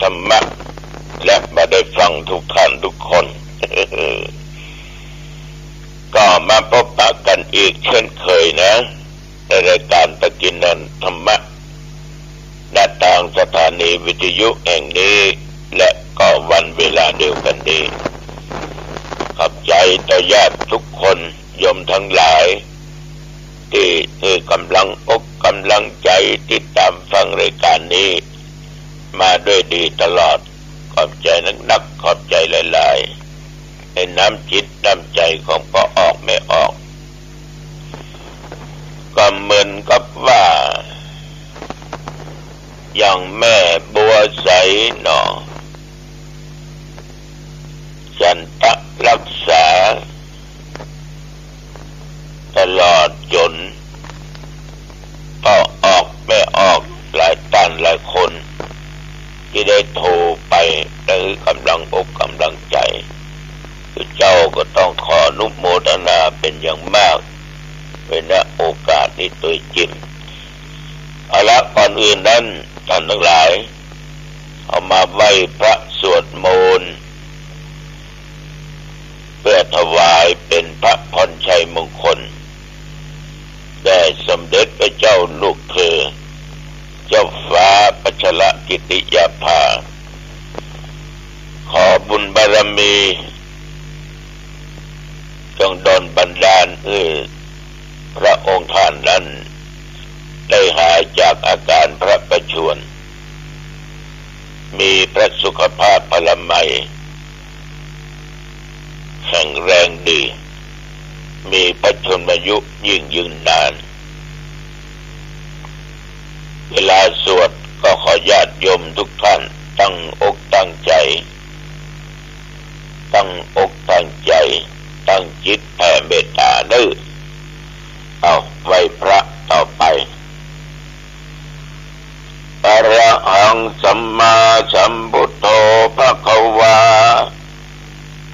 ธรรมะและมาได้ฟังทุกท่านทุกคน ก็มาพบปะกันอีกเช่นเคยนะในรายการตะกินนันธรรมะณทางสถานีวิทยุแห่งนี้และก็วันเวลาเดียวกันนี้ขอบใจต่อญาติทุกคนโยมทั้งหลายที่กำลังอกกำลังใจติดตามฟังรายการนี้มาด้วยดีตลอดขอบใจนักขอบใจหลายๆให้น้ำจิตน้ำใจของพอออกไม่ออกก็เหมือนกับว่าอย่างแม่บัวใสหนอจันทะรักษาตลอดจนพอออกไม่ออกหลายท่านหลายคนที่ได้โทรไปหรือกำลังอกกำลังใจคือเจ้าก็ต้องขออนุโมทนาเป็นอย่างมากเป็นณโอกาสนี้ตัวจริงเอาละก่อนอื่นนั้นท่านทั้งหลายเอามาไหว้พระสวดมนต์เพื่อถวายเป็นพระพรชัยมงคลแด่สมเด็จพระเจ้าลูกเธอเจ้าฟ้าพัชรกิติยาภาขอบุญบารมีจงดลบันดาลพระองค์ท่านนั้นได้หายจากอาการพระประชวรมีพระสุขภาพพลามัยแข็งแรงดีมีพระชนมายุยิ่งยืนนานเวลาสวดก็ขอญาติโยมทุกท่านตั้งอกตั้งใจตั้งอกตั้งใจตั้งจิตแผ่เมตตาเด้อเอาไหว้พระต่อไปอะระหังสัมมาสัมพุทโธภควา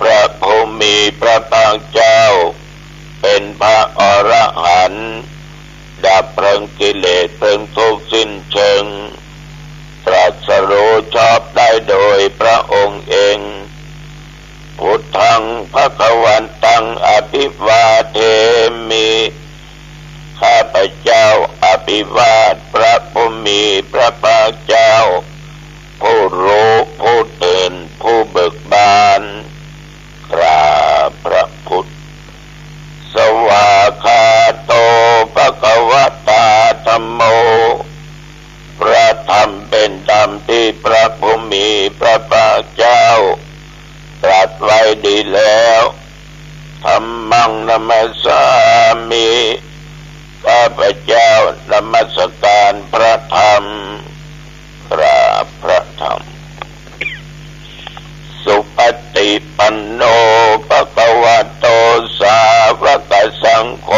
พระผู้มีพระภาคเจ้าเป็นพระอรหันต์ดับเพลิงกิเลสเพลิงทุกข์สิ้นเชิงตรัสรู้ชอบได้โดยพระองค์เองพุทธังภวันตังอภิวาเทมิข้าพเจ้าอภิวาทพระผู้มีพระภาคเจ้าผู้รู้ผู้ตื่นผู้เบิกบานกราบพระพุทธสวากขาโตภควตาธัมโมพระธรรมเป็นธรรมที่พระผู้มีพระภาคเจ้าตรัสไว้ดีแล้วธัมมังนัมสสามิข้าพเจ้านมัสการพระธรรมกราบพระธรรมสุปฏิปันโนภควโตสาวกสังโฆ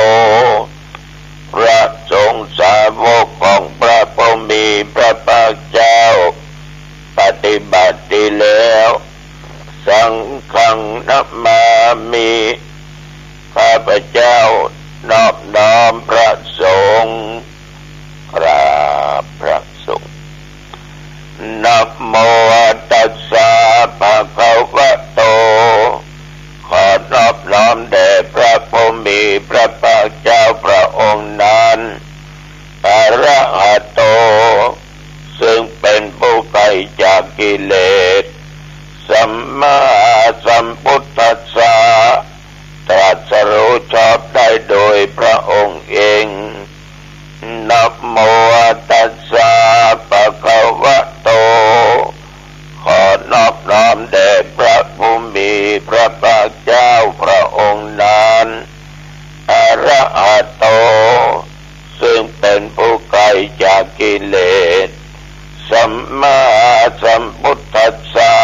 พระสงฆ์สาวกของพระผู้มีพระภาคเจ้าปฏิบัติดีแล้วสังฆังนัมมามิข้าพเจ้านอบน้อมพระสงฆ์กราบพระสงฆ์นะโมตัสสะภะคะวะโตขอนอบน้อมแด่พระผู้มีพระภาคเจ้าพระองค์นั้นอะระหะโตซึ่งเป็นผู้ไกลจากกิเลสสัมมาสัมพุทธัสสะตรัสรู้ชอบได้โดยพระองค์เองนะโมตัสสะภะคะวะโตขอนอบน้อมแด่พระผู้มีพระภาคเจ้าพระองค์นั้นอะระหะโตซึ่งเป็นผู้ไกลจากกิเลสสัมมาสัมพุทธัสสะ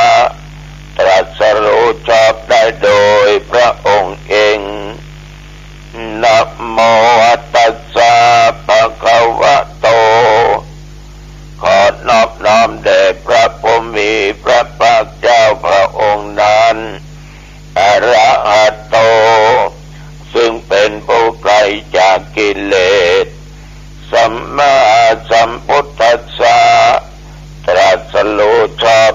ตรัสรู้ชอบได้โดยพระองค์เองนะโมตัสสะภะคะวะโตขอนอบน้อมแด่พระผู้มีพระภาคเจ้าพระองค์นั้นอะระหะโตซึ่งเป็นผู้ไกลจากกิเลสสัมมาสัมพุทธัสสะตรัสรู้ชอบ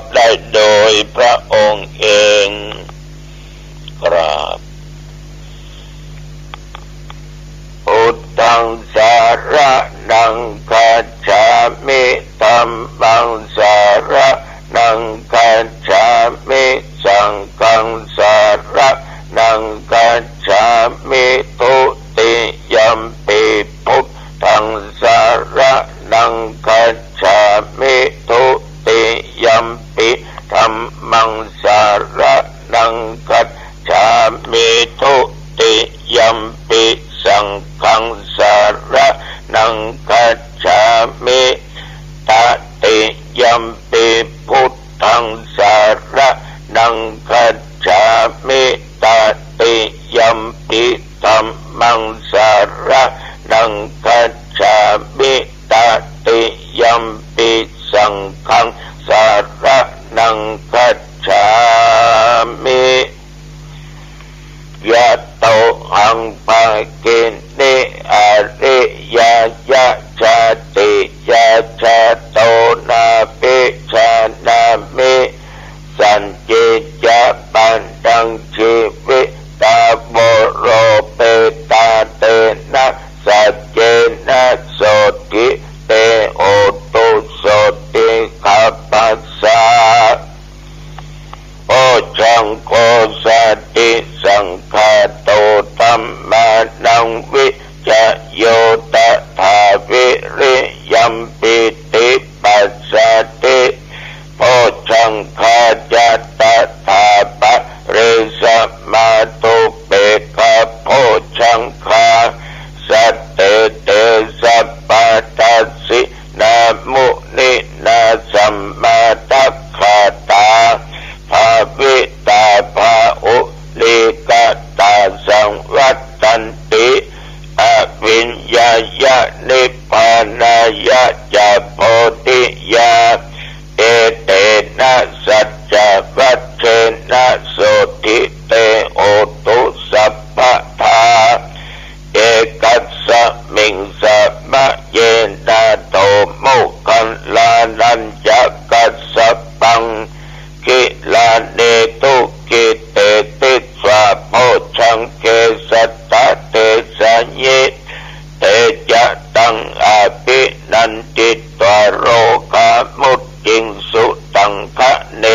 คะเน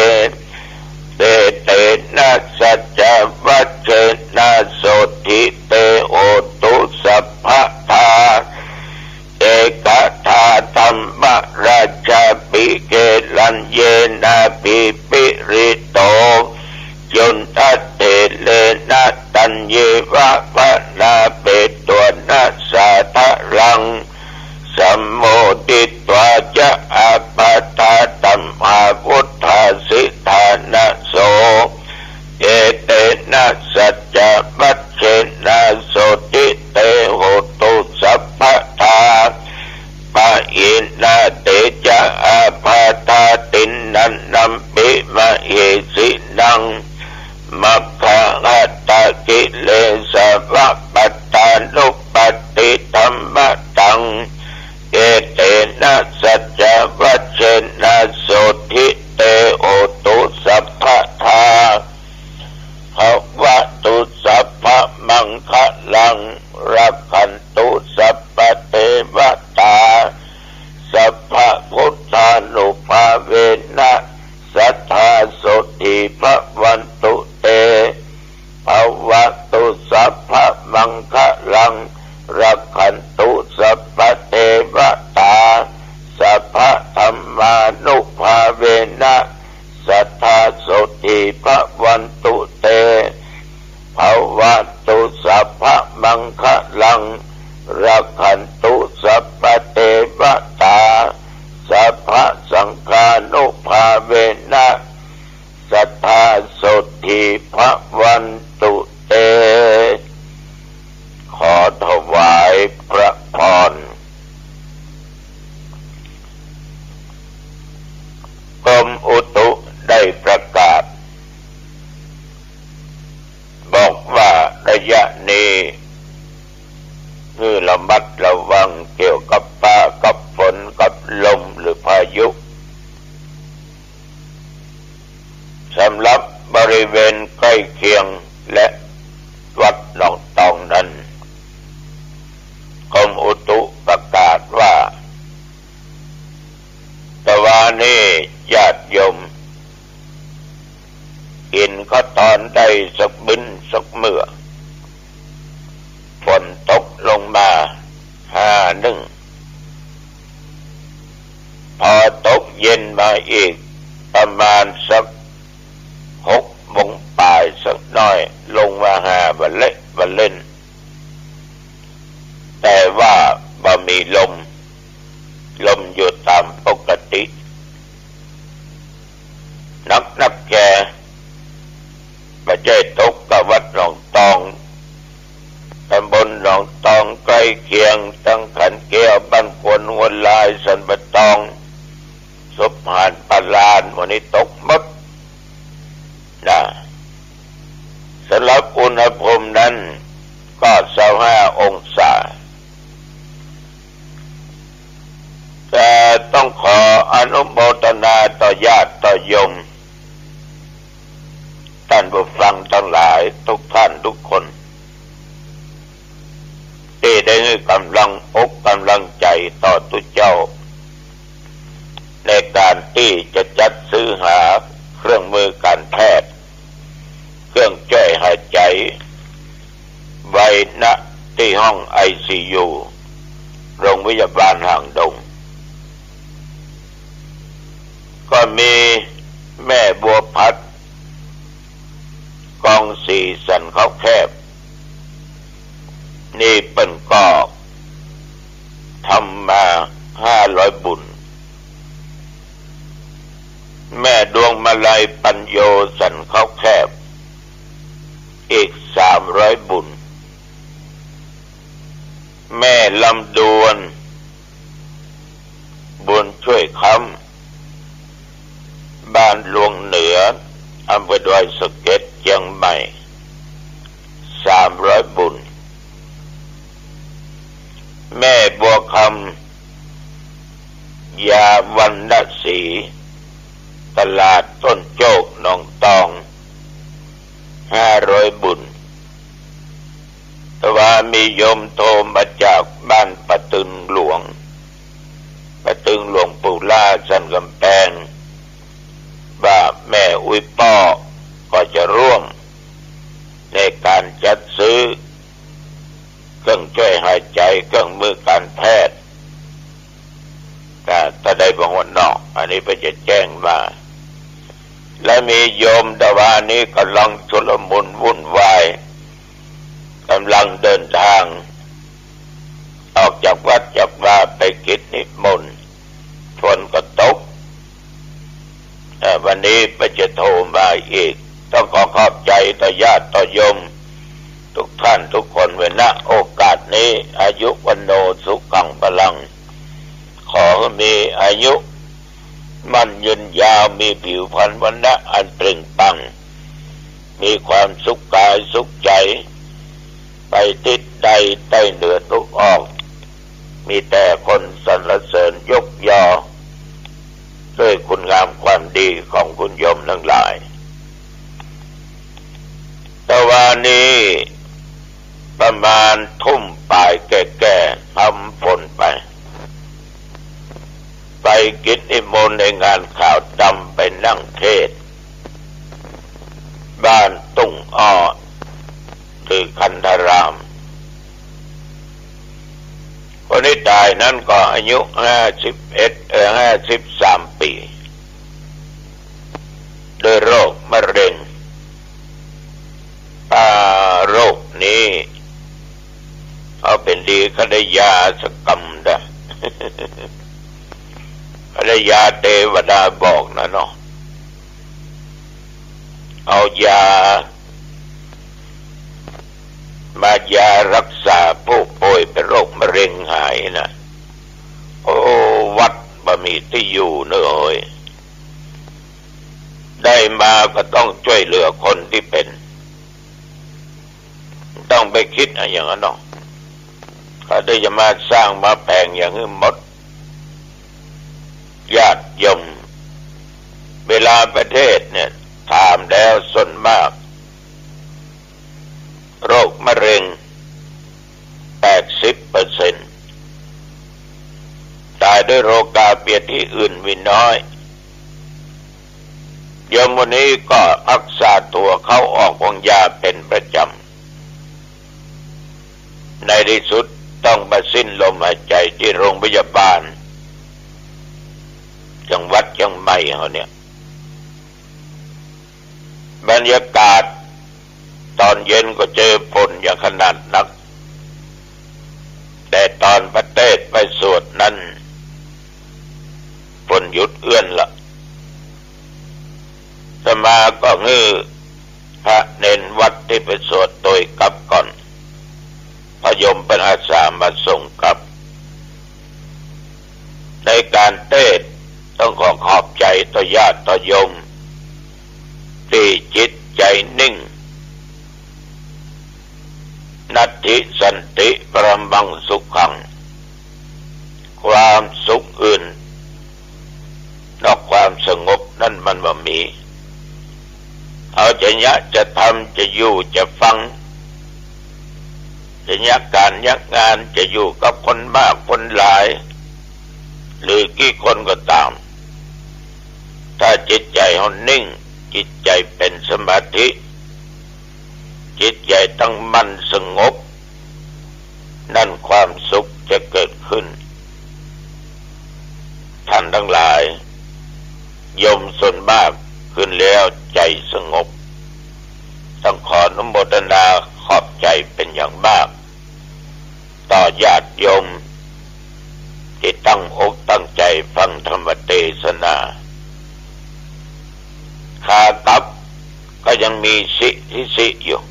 เตเตนะสัจจวัชเชนะโสทิเตโอตุสัพพะทาเอกทาธัมมราชาปิเกลันเยนะปิปิริโตจุนทัตเตเลนะตัญเยวะภะนาเปตัวนะสาทะรังสัมโมติตวาจะอาปาทาตัมหาพุทธาสิทานะโสเอเตนะสัจจวัชเชนะโสติเตโหตุสัพพะทาปะอินาเตจะอาปาทาตินนันนัมปิมะเอสินังมัคคะหัตตกิเลสวะปัตตานุปัตติธัมมะตังเอเตนะสัจจวัชเชนะโสทิเตโอตุสัพพะทาภวตุสัพพะมังคะลังรักขันตุสัพพะเทวตาสัพพะพุทธานุภาเวนะสัทธาโสติภวันตุเตภวตุสัพพะมังคะลังรักขันตุสัพพะเทวตาสัพพะธัมมานุภาเวนะสัทธาโสติภวันตุเตภวตุสัพพะมังคะลังรักขันตุสัพพะเทวตาสัพพะสังฆานุภาเวนะสัทธาโสติภวันตุเตขอถวายพระพรกรมอุตุได้ประกาศบอกว่าระยะนี้คือระมัดระวังเกี่ยวกับฟ้ากับฝนกับลมหรือพายุสำหรับบริเวณใกล้เคียงและวัดหนองตองนั้นกรมอุตุประกาศว่าแต่ว่านี้ญาติโยมกินข้าวตอนได้สักบินสักเมื่อฝนตกลงมาพอตกเย็นมาอีกประมาณสัก6 โมงปลายสักน้อยลงมา5 วันเล่นแต่ว่าบ่มีลมอยู่ตามปกตินักแกประเจตกกับวัดหนองตองตำบลหนองตองใกล้เคียงตั้งขันแก้วบ้านควนหัวลายสันปะตองสุพหานปลานวันนี้ตกหมดนะสำหรับอุณหภูมินั้นก็25 องศาแต่ต้องขออนุโมทนาต่อญาติต่อโยมท่านผู้ฟังทั้งหลายทุกท่านทุกคนที่ได้ให้กำลังอกกำลังใจต่อทุกเจ้าในการที่จะจัดซื้อหาเครื่องมือการแพทย์เครื่องช่วยหายใจไว้ณที่ห้อง ICU โรงพยาบาลหางดงก็มีแม่บัวพัดกองสีสันเขาแคบนี่เป็นก็ทำมา500 บุญแม่ดวงมาลัยปัญโยสันเขาแคบอีก300 บุญแม่ลำดวนบุญช่วยค้ำบ้านหลวงเหนืออำเภอดอยสะเก็ดเชียงใหม่300 บุญแม่บัวคำยาวันณศรีตลาดต้นโจกหนองตอง500 บุญแต่ว่ามีโยมโทรมาจากบ้านปะตึงหลวงปู่ล่าสันกำแพง อุยป้อก็จะร่วมในการจัดซื้อเครื่องช่วยหายใจเครื่องมือการแพทย์ถ้าได้บางวันนอกอันนี้ก็จะแจ้งมาและมีโยมตะวันนี้กำลังชุลมุนวุ่นวายกำลังเดินทางออกจากวัดจากว่าไปกิจนิมนต์ฝนก็ตกวันนี้ไปจะโทรมาอีกต้องขอขอบใจต่อญาติต่อโยมทุกท่านทุกคนไว้ณโอกาสนี้อายุวันโนสุขังพลังขอมีอายุมั่นยืนยาวมีผิวพรรณวรรณะอันเปล่งปลั่งมีความสุขกายสุขใจไปทิศใดใต้เหนือทุกออกมีแต่คนสรรเสริญยกยอด้วยคุณงามความดีของคุณโยมทั้งหลายแต่วันนี้ประมาณทุ่มปลายแก่ๆทำฝนไปกิจนิมนต์ในงานข่าวดำไปนั่งเทศบ้านตุ้งอ้อคือคันธารามคนที่ตายนั้นก็อายุ53 ปีโดยโรคมะเร็งโรคนี้เอาเป็นดีก็ได้ยาสกัมได้ก็ได้ยาเทวดาบอกนะเนาะเอายายารักษาผู้ป่วยเป็นโรคมะเร็งหายนะโอ้วัดบะมีที่อยู่เนยได้มาก็ต้องช่วยเหลือคนที่เป็นต้องไปคิดอย่างนั้นเนาะเขาได้จะมาสร้างมาแปลงอย่างนี้หมดญาติโยมเวลาประเทศเนี่ยถามแล้วส่วนมากโรคมะเร็ง 80% ตายด้วยโรคกาเปียที่อื่นมีน้อยโยมวันนี้ก็รักษาตัวเข้าออกวางยาเป็นประจำในที่สุดต้องมาสิ้นลมหายใจที่โรงพยาบาลจังหวัดเชียงใหม่เขาเนี่ยบรรยากาศตอนเย็นก็เจอฝนอย่างขนาดหนักแต่ตอนพระเทศน์ไปสวดนั้นฝนหยุดเอื้อนละสมาก็งื้อพระเนนวัดที่ไปสวดโดยกลับก่อนพยมเป็นอาสามาส่งกลับในการเทศน์ต้องขอขอบใจต่อญาติต่อโยมที่จิตใจนิ่งนัตถิสันติปรมังสุขังความสุขอื่นนอกความสงบนั่นมันบ่มีเอาจะยะจะทำจะอยู่จะฟังจะยักการยักงานจะอยู่กับคนมากคนหลายหรือกี่คนก็ตามถ้าจิตใจเขานิ่งจิตใจเป็นสมาธิจิตใจตั้งมั่นสงบนั่นความสุขจะเกิดขึ้นท่านทั้งหลายโยมส่วนมากขึ้นแล้วใจสงบต้องขออนุโมทนาขอบใจเป็นอย่างมากต่อญาติโยมที่ตั้งอกตั้งใจฟังธรรมเทศนาขากลับก็ยังมีสิอยู่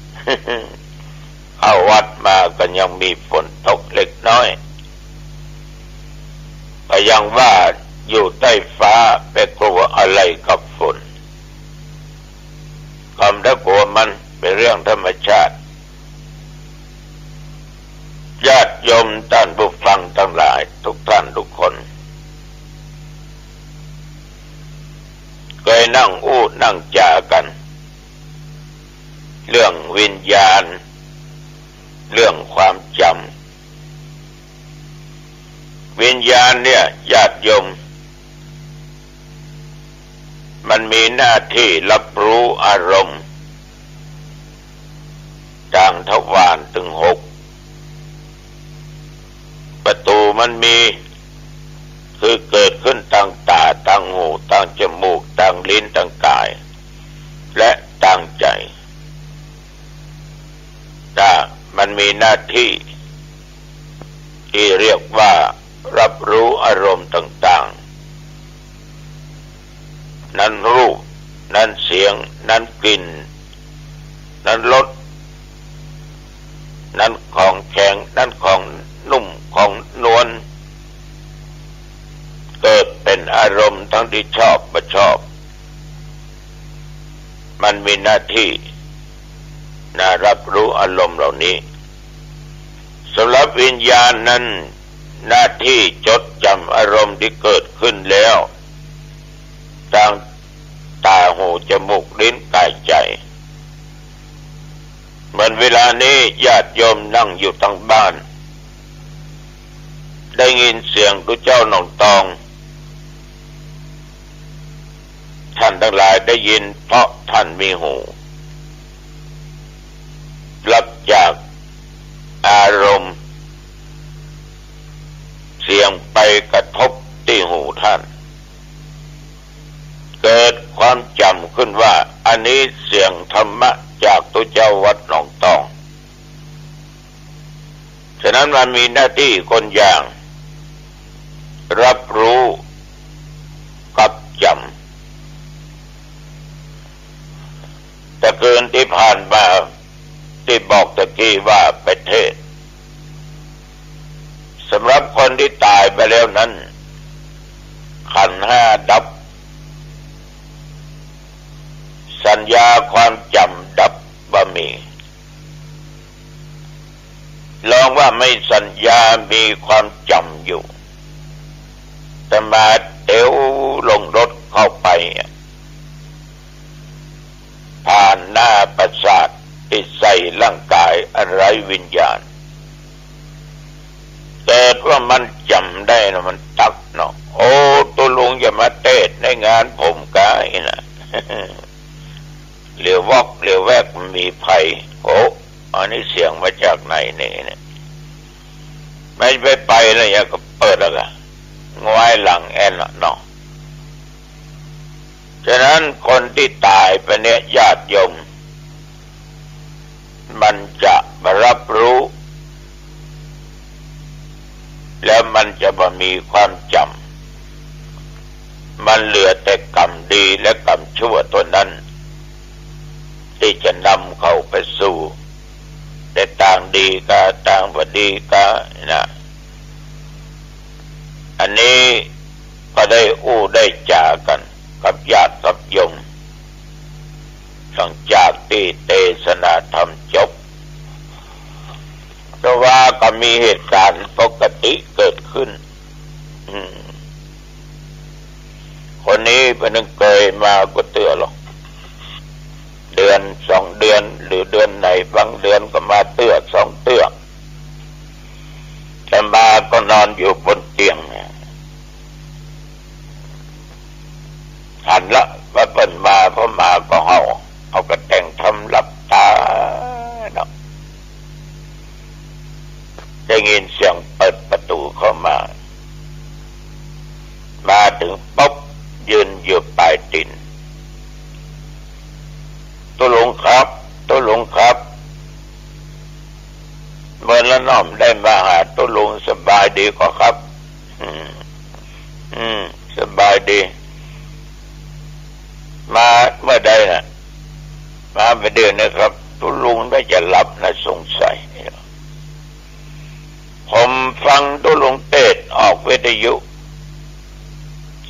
เข้าวัดมาก็ยังมีฝนตกเล็กน้อยก็ยังว่าอยู่ใต้ฟ้าไปกลัวอะไรกับฝนความถ้ากลัวมันเป็นเรื่องธรรมชาติญาติโยมท่านผู้ฟังทั้งหลายทุกท่านทุกคนเคยนั่งนั่งจากันเรื่องวิญญาณเรื่องความจำวิญญาณเนี่ยญาติโยม มันมีหน้าที่รับรู้อารมณ์ทางทวารถึง6ประตูมันมีคือเกิดขึ้นทางตาทางหูทางจมูกทางลิ้นทางกายและทางใจถ้ามันมีหน้าที่ที่เรียกว่ารับรู้อารมณ์ต่างๆนั้นรูปนั้นเสียงนั้นกลิ่นนั้นรสนั้นของแข็งนั้นของนุ่มของนวลเกิดเป็นอารมณ์ทั้งที่ชอบไม่ชอบมันมีหน้าที่รับรู้อารมณ์เหล่านี้สำหรับวิญญาณนั้นหน้าที่จดจำอารมณ์ที่เกิดขึ้นแล้วทางตาหูจมูกลิ้นกายใจเหมือนเวลานี้ญาติโยมนั่งอยู่ทางบ้านได้ยินเสียงพระเจ้าหนองตองท่านทั้งหลายได้ยินเพราะท่านมีหูรับจากอารมณ์เสียงไปกระทบที่หูท่านเกิดความจำขึ้นว่าอันนี้เสียงธรรมะจากพระเจ้าวัดหนองตองฉะนั้นมันมีหน้าที่คนอย่างรับรู้กับจำแต่เกินที่ผ่านมาที่บอกตะกี้ว่าประเทศสำหรับคนที่ตายไปแล้วนั้นขันธ์ห้าดับสัญญาความจำดับบ่มีลองว่าไม่สัญญามีความจำอยู่แต่มาเดี๋ยวลงรถเข้าไปผ่านหน้าประสาทที่ใส่ร่างกายอะไรวิญญาณเกิดว่ามันจำได้นะมันตักเนาะโอ้ตัวลุงอย่ามาเทศในงานผมกายนะเหลียววอกเหลียวแวกมันมีภัยโอ้อันนี้เสียงมาจากไหนเนี่ยไม่ไปแล้วอย่าก็เปิดแล้วกันง่ายหลังแอนเนาะฉะนั้นคนที่ตายไปเนี่ยญาติโยมมันจะมารับรู้แล้วมันจะมามีความจำมันเหลือแต่กรรมดีและกรรมชั่วตัวนั้นที่จะนำเขาไปสู่แต่ต่างดีก็ต่างบ่ดีก็นะอันนี้ก็ได้อู้ได้จากันกับญาติกับโยมหลังจากที่เทศนาธรรมจบเพราะว่าก็มีเหตุการณ์ปกติเกิดขึ้นคนนี้เป็นเคยมาก็เตือนหรอกเดือน2 เดือนหรือเดือนไหนบางเดือนก็มาเตือน2 เตือนแต่มาก็นอนอยู่บนเตียงหันละว่าเปิ่นมาพอมาก็เอากระแต่งทำหลับตาเนาะได้ยินเสียงเปิดประตูเข้ามาถึงปุ๊บยืนอยู่ปลายตีนตัวหลวงครับเมื่อละน้อมได้มาหาตัวหลวงสบายดีกว่าครับสบายดีมาเมื่อใดน่ะมาไปเดือนนะครับตัวลุงไม่จะหลับนะสงสัยผมฟังตัวลุงเทศออกวิทยุ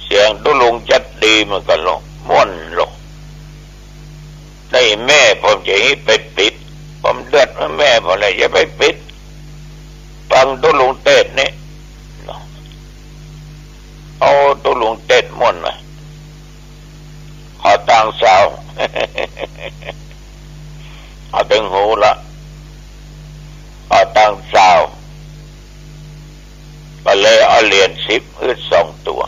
เสียงตัวลุงจัดดีเหมือนกันลงม่วนลงได้แม่ผมจะให้ไปปิดผมเดือดแม่ผมเลยจะไปปิดฟังตัวลุงเทศนี่เอาตัวลุงเทศม่วนนะขอตังสาว เอาถึงหูละขอตังสาวก็เลยเอาเหรียญ10 หรือ 2 ตัว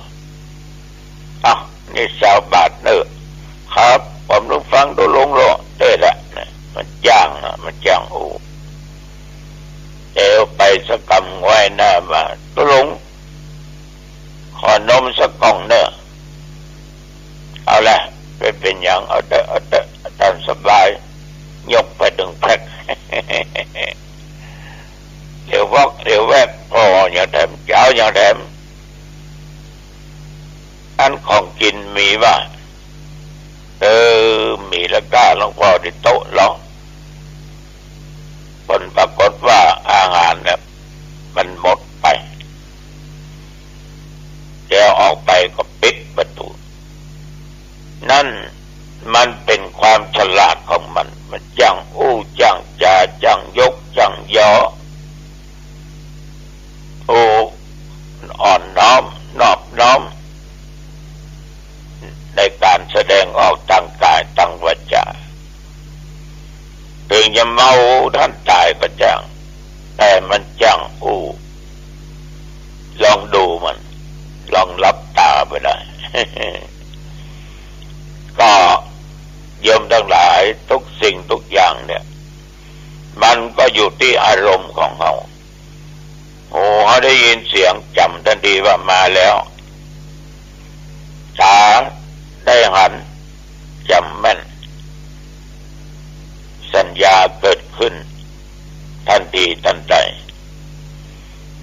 นี่20 บาทเนอะ งเอาเด้อตามสบายยกไปดึงแพ็คเดี๋ยววอกเดี๋ยวแวบพ่ออย่างแถมเจ้าอย่างแถมอันของกินมีว่ามีแล้วก้าหลวงพ่อที่โต๊ะร้องผลปรากฏว่าอาหารเนี่ยมันหมดไปเดี๋ยวออกไปก็ปิดประตูนั่นมันเป็นความฉลาดของมันจังอู้จังจาจังยกจังยออ่อนน้อมนอบน้อมในการแสดงออกทางกายทางวาจาถึงจะเมาท่านตายก็จังแต่มันจังลองดูมันลองรับตาไปได้ ก็โยมทั้งหลายทุกสิ่งทุกอย่างเนี่ยมันก็อยู่ที่อารมณ์ของเขาเขาได้ยินเสียงจำทันทีว่ามาแล้วตาได้หันจำแม่นสัญญาเกิดขึ้นทันทีทันใด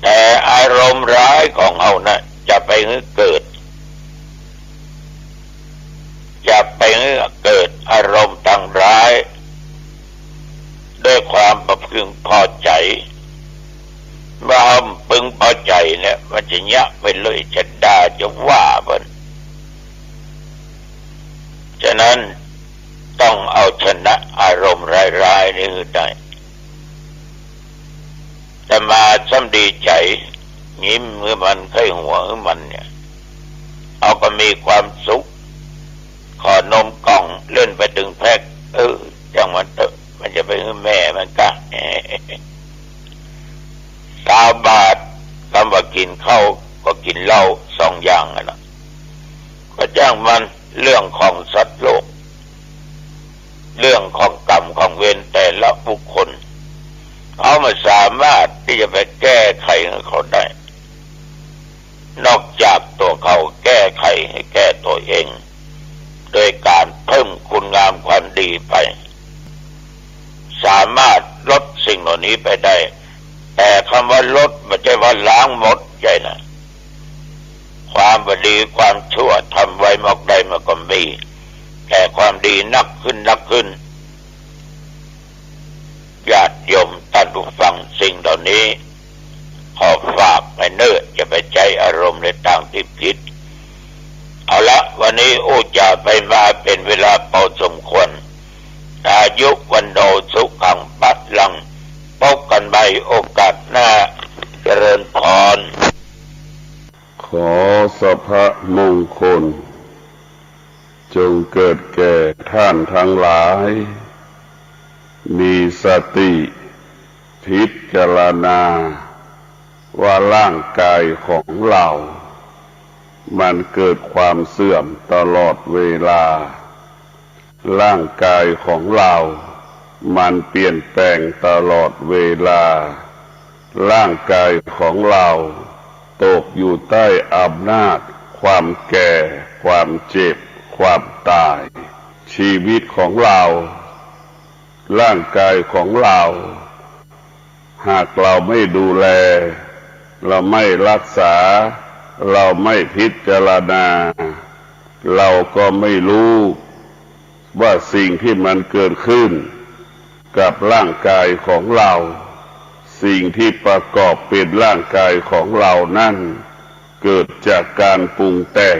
แต่อารมณ์ร้ายของเขานะจะไปเกิดอารมณ์ต่างร้ายด้วยความพึงพอใจเมื่อพึงพอใจเนี่ยมันจะยะไปเลยจะด่าจะว่าเพิ่นฉะนั้นต้องเอาชนะอารมณ์ร้ายๆนี้ได้แต่มาซ้ำดีใจยิ้มเมื่อมันเคยหัวมันเนี่ยเอาก็มีความสุขขอนมกล่องเลื่อนไปถึงแพ็คจังมันเถอะมันจะไปให้แม่มันกะ3 บาทคำว่ากินข้าวก็กินเหล้า2 อย่างนะก็จ้างมันเรื่องของสัตว์โลกเรื่องของกรรมของเวรแต่ละบุคคลเขาไม่สามารถที่จะไปแก้ไขให้เขาได้นอกจากตัวเขาแก้ไขให้แก้ตัวเองโดยการเพิ่มคุณงามความดีไปสามารถลดสิ่งเหล่านี้ไปได้แต่คำว่าลดไม่ใช่ว่าล้างหมดใช่นะความดีความชั่วทำไว้มากใดมันก็มีแต่ความดีนักขึ้นญาติโยมท่านผู้ฟังสิ่งเหล่านี้ขอฝากไปเนิ่นจะไปใจอารมณ์ในทางที่ผิดเอาละวันนี้จะไปมาเป็นเวลาพอสมควรอายุวันโนสุขังปัดลังพบกันใหม่โอกาสหน้าเจริญพรขอสัพพมงคลจงเกิดแก่ท่านทั้งหลายมีสติพิจารณาว่าร่างกายของเรามันเกิดความเสื่อมตลอดเวลาร่างกายของเรามันเปลี่ยนแปลงตลอดเวลาร่างกายของเราตกอยู่ใต้อำนาจความแก่ความเจ็บความตายชีวิตของเราร่างกายของเราหากเราไม่ดูแลเราไม่รักษาเราไม่พิจารณาเราก็ไม่รู้ว่าสิ่งที่มันเกิดขึ้นกับร่างกายของเราสิ่งที่ประกอบเป็นร่างกายของเรานั่นเกิดจากการปรุงแต่ง